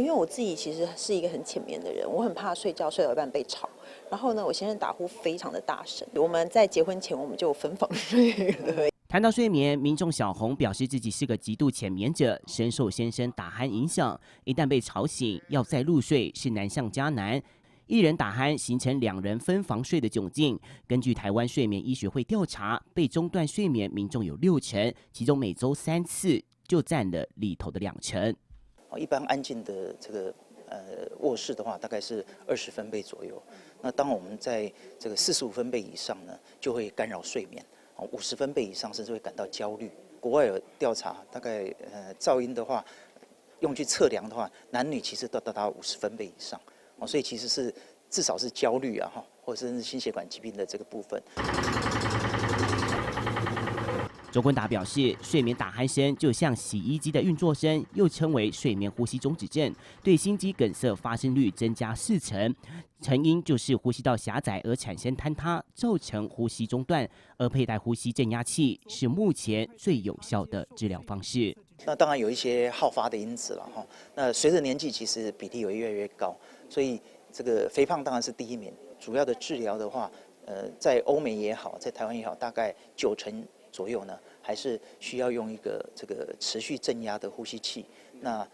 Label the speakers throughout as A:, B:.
A: 因为我自己其实是一个很浅眠的人，我很怕睡觉睡到一半被吵。然后呢，我先生打呼非常的大声，我们在结婚前我们就分房睡了。
B: 谈到睡眠，民众小红表示自己是个极度浅眠者，深受先生打鼾影响，一旦被吵醒，要再入睡是难上加难。一人打鼾形成2人分房睡的窘境。根据台湾睡眠医学会调查，被中断睡眠民众有60%，其中每周3次就占了里头的20%。
C: 一般安静的这个卧室的话，大概是20分贝左右。那当我们在这个45分贝以上呢，就会干扰睡眠；50分贝以上，甚至会感到焦虑。国外有调查，大概噪音的话，用去测量的话，男女其实都达50分贝以上。所以其实是至少是焦虑啊，或者是心血管疾病的这个部分。
B: 周坤达表示，睡眠打鼾声就像洗衣机的运作声，又称为睡眠呼吸中止症，对心肌梗塞发生率增加40%。成因就是呼吸道狭窄而产生坍塌，造成呼吸中断。而佩戴呼吸正压器是目前最有效的治疗方式。
C: 那当然有一些好发的因子了哈。那随着年纪，其实比例会越来越高，所以这个肥胖当然是第一名。主要的治疗的话，在欧美也好，在台湾也好，大概90%左右呢，还是需要用一个这个持续正压的呼吸器。那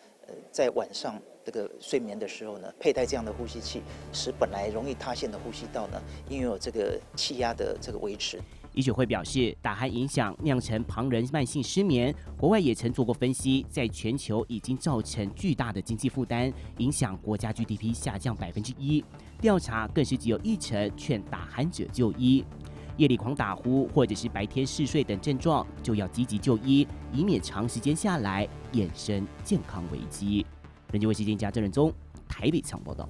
C: 在晚上这个睡眠的时候呢，佩戴这样的呼吸器，使本来容易塌陷的呼吸道呢，因为有这个气压的这个维持。
B: 医学会表示，打鼾影响酿成旁人慢性失眠。国外也曾做过分析，在全球已经造成巨大的经济负担，影响国家 GDP 下降1%。调查更是只有1%劝打鼾者就医。夜里狂打呼或者是白天嗜睡等症状，就要积极就医，以免长时间下来衍生健康危机。人间卫视记者郑仁宗台北采访报道。